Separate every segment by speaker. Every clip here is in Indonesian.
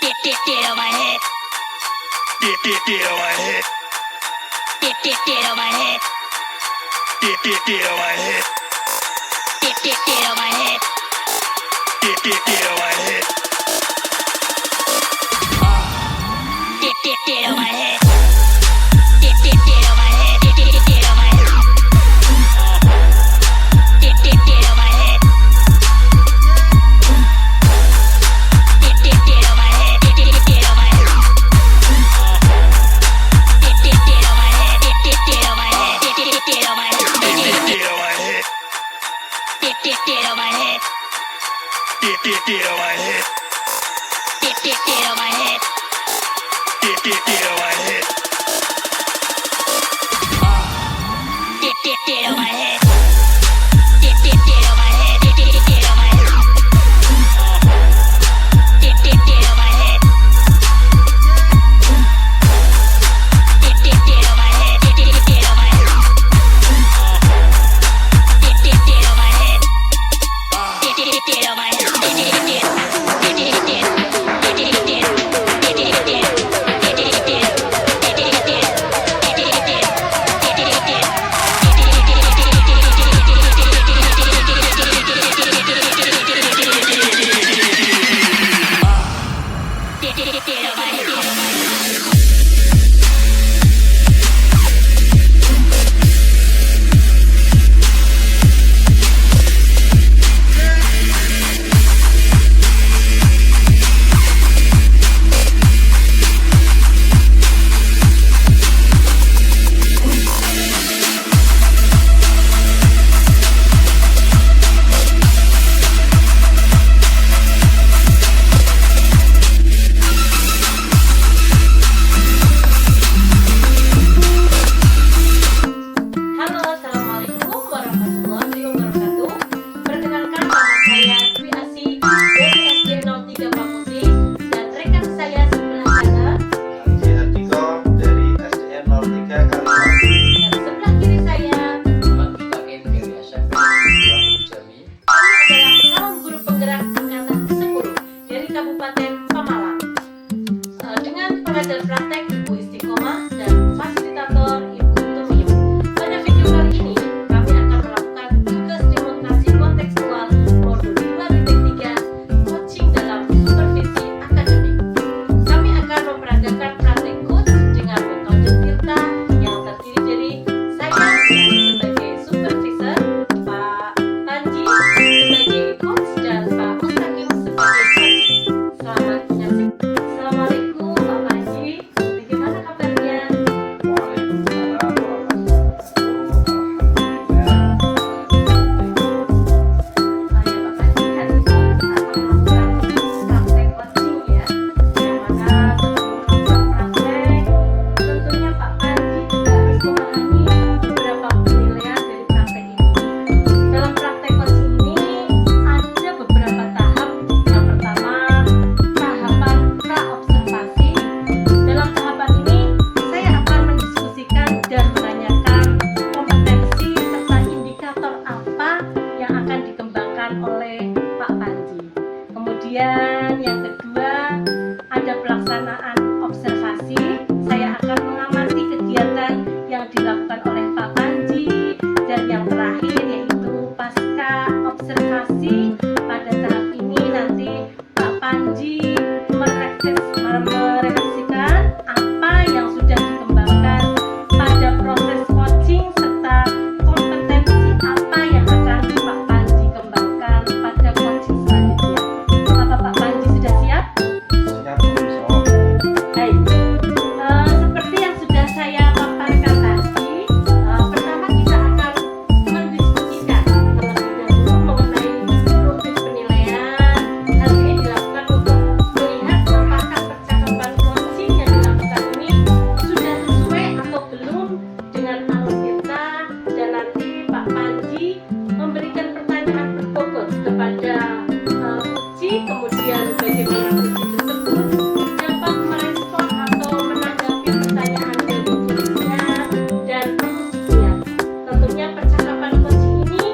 Speaker 1: Get on my head. Get on my head. Get on my head. Get on my head. Get on my head. Get on my head. Get on my head. Get on my head. Get on my head. Get on my head.
Speaker 2: Kemudian yang kedua ada pelaksanaan observasi. Saya akan mengamati kegiatan yang dilakukan oleh Pak Panji. Dan yang terakhir yaitu pasca observasi. Pada tahap ini nanti Pak Panji merefleksikan apa yang sudah dikembangkan pada proses coaching serta kompetensi apa yang akan Pak Panji kembangkan pada coaching selanjutnya. Apa Pak Panji sudah siap?
Speaker 3: Siap, Insya
Speaker 2: Baik. Seperti yang sudah saya paparkan tadi, pertama kita akan mendiskusikan terlebih dahulu mengenai rutin penilaian. Hal ini dilakukan untuk melihat apakah percakapan coaching yang dilakukan ini sudah sesuai atau belum dengan algoritma, dan nanti Pak Panji memberikan pertanyaan berbobot kepada uji, kemudian bagaimana uji tersebut dapat merespon atau menanggapi pertanyaan dari tulisnya dan pengujinya. Tentunya percakapan coaching ini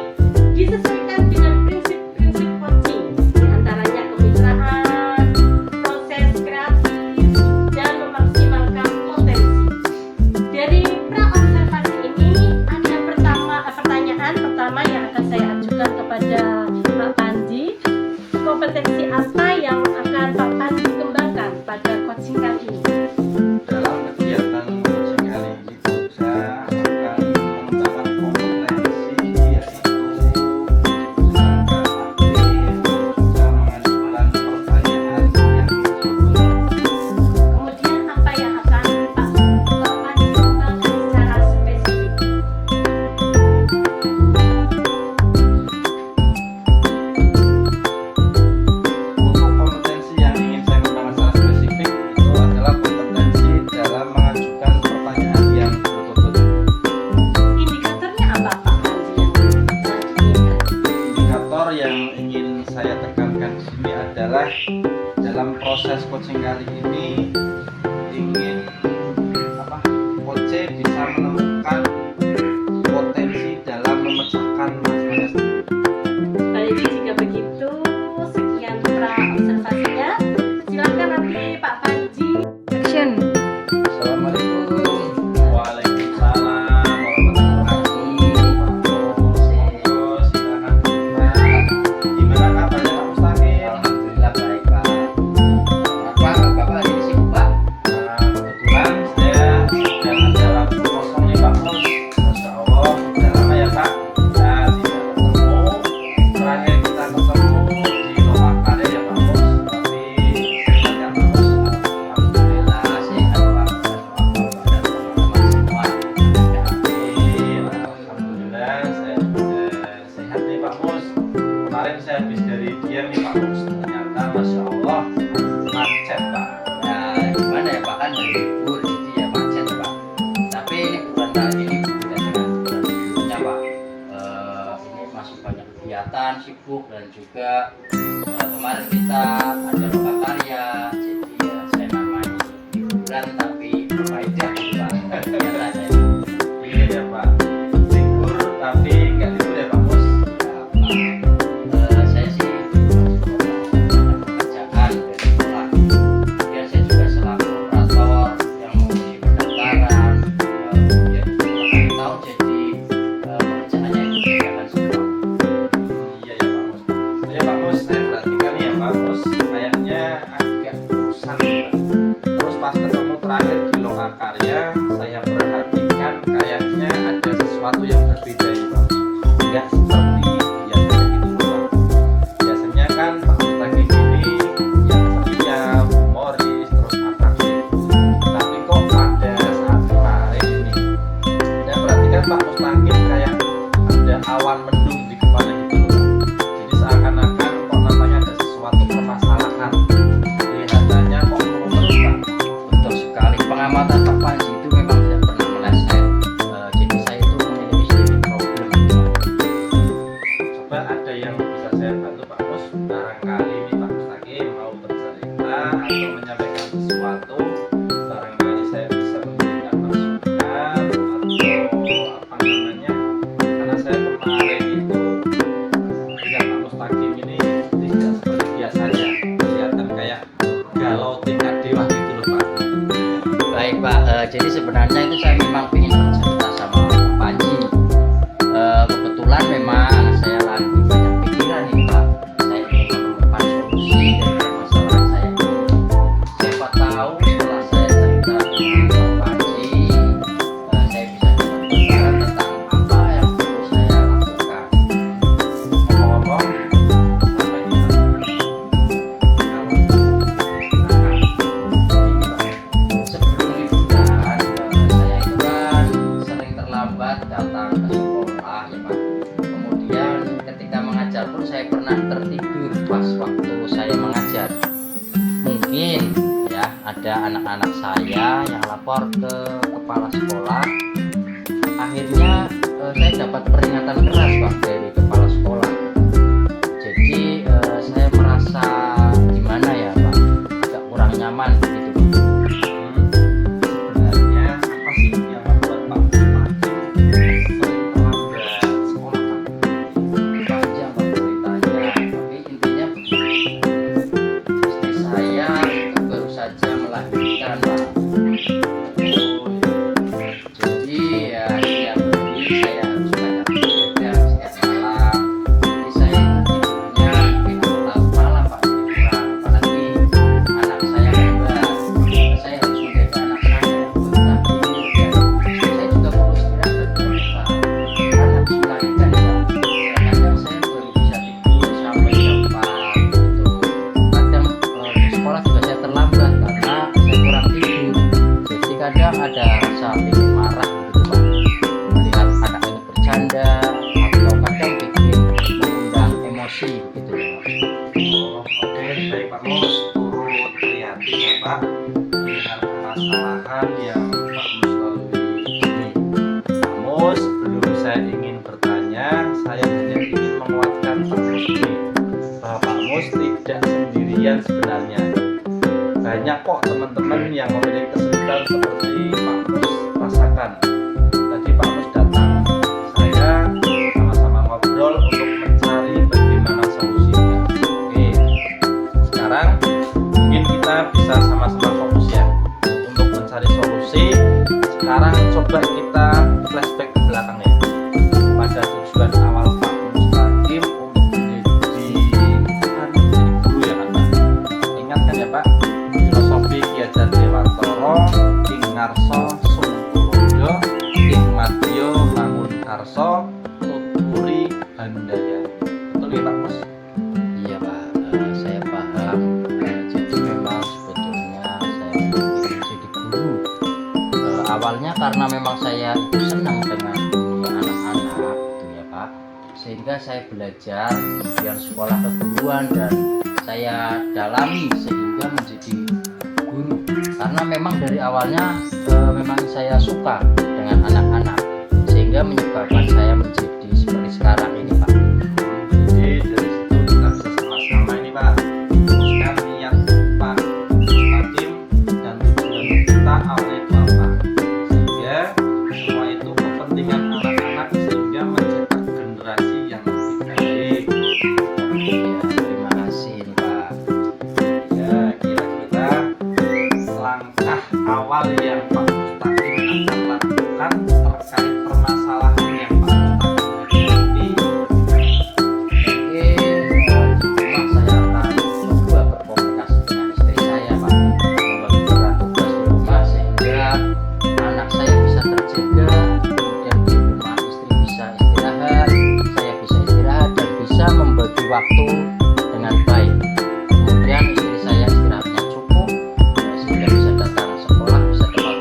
Speaker 2: disesuaikan dengan prinsip-prinsip coaching, diantaranya kemitraan, proses kreatif, yang akan Pak Panji kembangkan pada coaching kali ini?
Speaker 3: Dalam kegiatan coaching kali ini saya akan mengembangkan kompetensi yaitu bisa mengajukan pertanyaan yang betul.
Speaker 2: Kemudian apa yang akan Pak Panji kembangkan secara spesifik?
Speaker 3: Untuk kompetensi yang ingin saya kembangkan secara spesifik itu adalah kompetensi dalam mengajukan pertanyaan yang betul-betul.
Speaker 2: Indikatornya apa Pak Panji yang diinginkan?
Speaker 3: Indikator yang ingin saya tekankan di sini adalah dalam proses coaching kali ini ingin coach bisa menemukan potensi dalam memecahkan masalah.
Speaker 2: Baik, jika begitu, sekian pra-observasinya. Silakan nanti Pak Panji. Action.
Speaker 3: Assalamualaikum. Waalaikumsalam warahmatullahi wabarakatuh. Silakan. Gimana kabarnya Pak Mustaqim?
Speaker 4: Alhamdulillah baik Pak. Bapak lagi sibuk Pak?
Speaker 3: Kebetulan saya sedang ada waktu kosong nih Pak Mus. Masya Allah, sudah lama ya Pak kita tidak ketemu. Terakhir kita ketemu di Lomakade ya Pak Mus. Tapi sehat ya Pak Mus.
Speaker 4: Alhamdulillah sehat Pak. Dan teman-teman semua.
Speaker 3: Amin. Alhamdulillah saya sehat nih Pak Mus. Kemarin saya habis dari Dieng nih Pak Mus. Ternyata Masya Allah macet Pak.
Speaker 4: Nah gimana ya Pak, kan dari libur jadi ya macet ya Pak. Tapi ini bukan kali ini berbeda dengan bulan sebelumnya Pak. Ini masih banyak kegiatan, sibuk dan juga kemarin kita ada lomba karya. Jadi ya saya namanya liburan tapi berfaedah gitu Pak. Biasa saya.
Speaker 3: Iya ya Pak. Libur tapi nggak libur ya Pak Mus.
Speaker 4: Saya sih pekerjaan dari sekolah. Kemudian saya juga selaku operator yang mengurusi pendaftaran. Kemudian kami tahu jadi pekerjaannya itu kegiatan semua.
Speaker 3: Iya ya Pak Mus. Iya Pak Mus, saya perhatikan ya Pak Mus kayaknya agak bosan Pak. Terus pas ketemu terakhir di Lokakarya saya perhatikan kayaknya ada sesuatu yang berbeda ya Pak. Nggak seperti biasanya gitu loh Pak. Biasanya kan Pak Mustaqim ini yang ceria, humoris, terus atraktif. Tapi kok pada saat kemarin ini saya perhatikan Pak Mustaqim kayak ada awan mendung di kepala gitu loh Pak. Jadi seakan-akan kok namanya ada sesuatu permasalahan. Kelihatannya kok murung terus Pak.
Speaker 4: Betul sekali. Pengamatan Pak Panji itu memang tidak pernah meleset. Jadi saya itu memiliki sedikit problem.
Speaker 3: Coba ada yang bisa saya bantu Pak Mus. Barangkali ini Pak Mustaqim mau bercerita atau menyampaikan sesuatu. Barangkali saya bisa memberikan masukan atau apa namanya. Karena saya kemarin itu lihat Pak Mustaqim ini tidak seperti biasanya. Kelihatan kayak galau tingkat dewa gitu loh Pak.
Speaker 4: Baik Pak, jadi sebenarnya itu saya memang ingin bercerita sama Pak Panji. Kebetulan memang saya lagi banyak pikiran nih Pak. Saya ingin menemukan solusi dari permasalahan saya ini. Siapa tahu setelah saya cerita dengan Pak Panji, saya bisa dapat gambaran tentang apa yang perlu saya lakukan.
Speaker 3: Ngomong-ngomong, apa ini Pak? Kamu silakan.
Speaker 4: Ini Pak, sebelum liburan, saya itu kan sering terlambat datang ke sekolah ya Pak. Kemudian ketika mengajar pun saya pernah tertidur pas waktu saya mengajar. Mungkin ya ada anak-anak saya yang lapor ke kepala sekolah. Akhirnya saya dapat peringatan keras Pak dari kepala sekolah. Jadi saya merasa gimana ya Pak, agak kurang nyaman gitu Pak.
Speaker 3: Sebenarnya apa sih yang membuat Pak Mustaqim sering terlambat sekolah Pak?
Speaker 4: Panjang Pak ceritanya, tapi intinya begini. Istri saya itu baru saja melahirkan Pak. Jadi ya setiap hari saya harus banyak bekerja setiap malam. Jadi saya itu tidurnya tidak terlalu malam Pak, kurang apalagi
Speaker 3: prihatin ya Pak dengan permasalahan yang Pak Mus lalui ini. Namun sebelum saya ingin bertanya, saya hanya ingin menguatkan Pak Mus ini bahwa Pak Mus tidak sendirian sebenarnya. Banyak kok teman-teman yang memiliki kesulitan seperti Pak Mus rasakan. Tadi Pak Mus datang, saya sama-sama ngobrol untuk mencari bagaimana solusinya. Oke, sekarang mungkin kita bisa sama-sama fokus ya untuk mencari solusi. Sekarang coba kita flashback ke belakang ya, pada tujuan awal Pak Mus Takim untuk menjadi guru ya kan Pak. Ingat kan ya Pak, filosofi Ki Hajar Dewantara, Ing Ngarso Sungkuloyo, Ing Madya Mangunkarso, Tuturi Handaya. Betul ya Pak Mus?
Speaker 4: Iya Pak, saya paham. Jadi memang sebetulnya saya ingin jadi guru. Awalnya karena memang saya itu senang dengan dunia anak-anak gitu ya Pak, sehingga saya belajar kemudian sekolah keguruan dan saya dalami sehingga menjadi guru. Karena memang dari awalnya memang saya suka dengan anak-anak sehingga menyebabkan saya menjadi seperti sekarang ini Pak.
Speaker 3: Jadi dari situ kita bisa sama-sama ini Pak teruskan niat Pak Takim dan tujuan kita awalnya itu apa, sehingga semua itu kepentingan anak-anak sehingga mencetak generasi yang lebih baik.
Speaker 4: Ya, terima kasih ini Pak.
Speaker 3: Ya, kira-kira langkah awal yang Pak Takim akan lakukan terkait permasalahan yang Pak Takim hadapi.
Speaker 4: Mungkin di rumah saya akan coba berkomunikasi dengan istri saya Pak, membagi peran tugas di rumah sehingga anak saya bisa terjaga, kemudian di rumah istri bisa istirahat, saya bisa istirahat dan bisa membagi waktu dengan baik. Kemudian istri saya istirahatnya cukup, sehingga bisa datang sekolah bisa tepat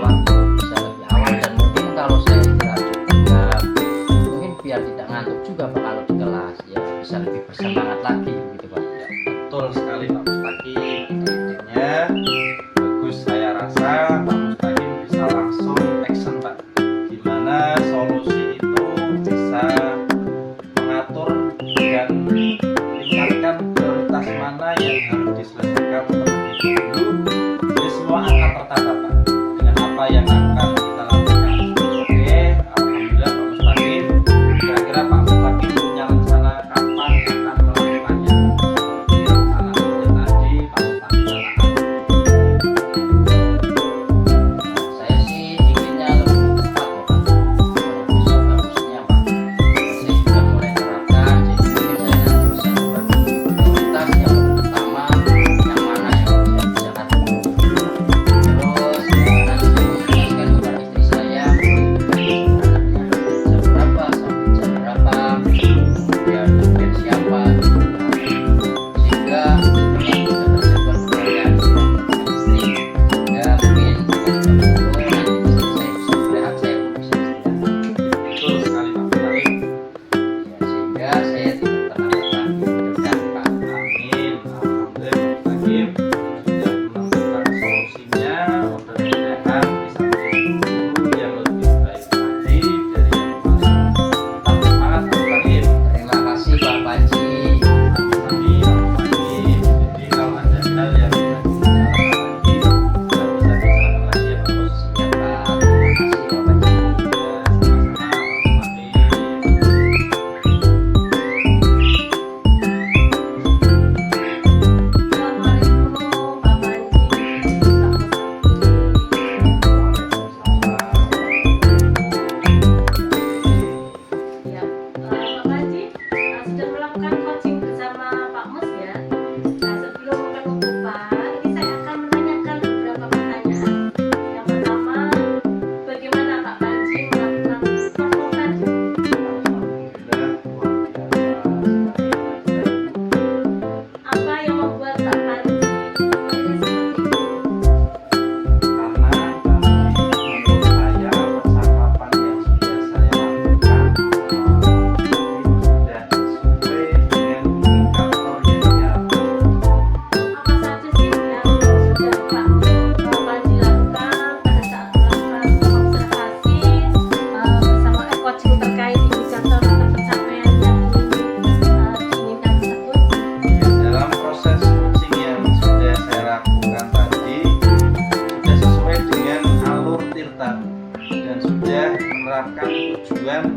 Speaker 3: memberikan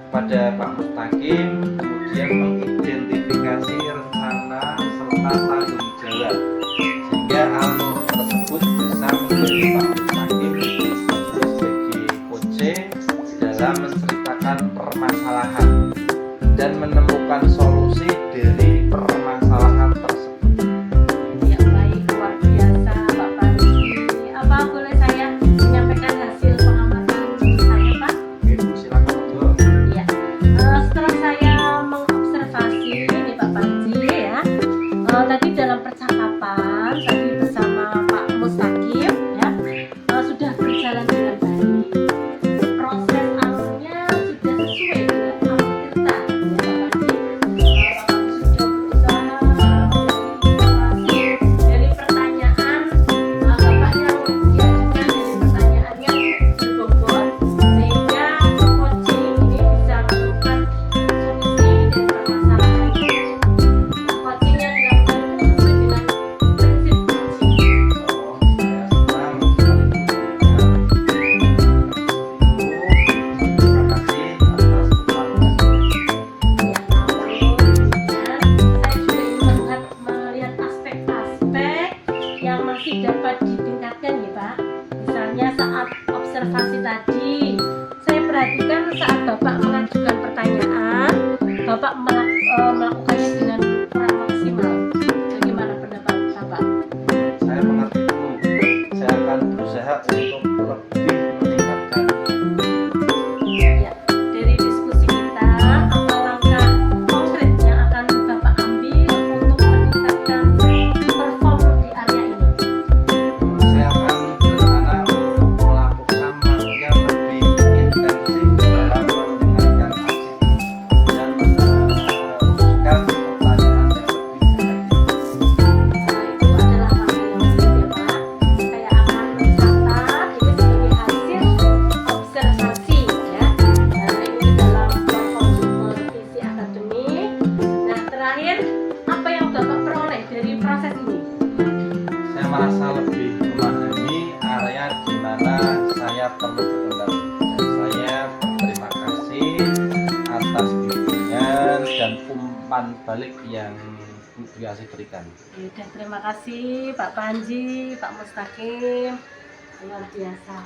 Speaker 3: pada Pak Mustaqim, kemudian mengidentifikasi rencana serta tanggung jawab, sehingga hal tersebut bisa menjadi Pak Mustaqim sebagai coach dalam menceritakan permasalahan dan menemukan solusi dari permasalahan tersebut.
Speaker 2: Ya baik, luar biasa Pak Panji. Apa boleh saya menyampaikan hasil pengamatan saya Pak?
Speaker 3: Oke Bu, silakan monggo.
Speaker 2: Iya. Setelah saya mengobservasi ini Pak Panji ya, tadi dalam percakapan tadi bersama Pak Mustaqim ya, sudah berjalan dengan baik. Proses alurnya sudah sesuai dengan alur cerita ya Pak Panji. Bapak sudah berusaha dari pertanyaan Bapak yang diajukan dari pertanyaan yang berbobot, sehingga coaching ini bisa menemukan solusi dari permasalahan. Coaching yang dilakukan itu sesuai dengan prinsip coaching.
Speaker 3: Terima kasih atas keterangan.
Speaker 2: Ya, namun saya juga ingin melihat aspek-aspek yang masih dapat ditingkatkan ya Pak. Misalnya saat observasi tadi, saya perhatikan saat Bapak mengajukan pertanyaan, Bapak melakukannya dengan kurang maksimal. Bagaimana pendapat Bapak?
Speaker 3: Saya mengerti Bu. Saya akan berusaha untuk lebih meningkatkan.
Speaker 2: Ya, dari diskusi kita, apa langkah konkret yang akan Bapak ambil untuk meningkatkan perform di area ini?
Speaker 3: Saya akan berencana untuk melakukan latihan lebih intensif dalam mendengarkan aksi dan meneruskan pertanyaan yang lebih efektif.
Speaker 2: Itu adalah hal yang baik ya Pak. Saya akan mencatat ini sebagai hasil observasi ya. Nah, ini dalam platform supervisi akademik. Nah, terakhir apa yang Bapak peroleh dari proses ini?
Speaker 3: Saya merasa lebih memahami area di mana saya perlu berkembang, dan saya berterima kasih atas bimbingan dan umpan balik yang Bu Dwi Asih berikan.
Speaker 2: Oke, terima kasih Pak Panji, Pak Mustaqim, luar biasa.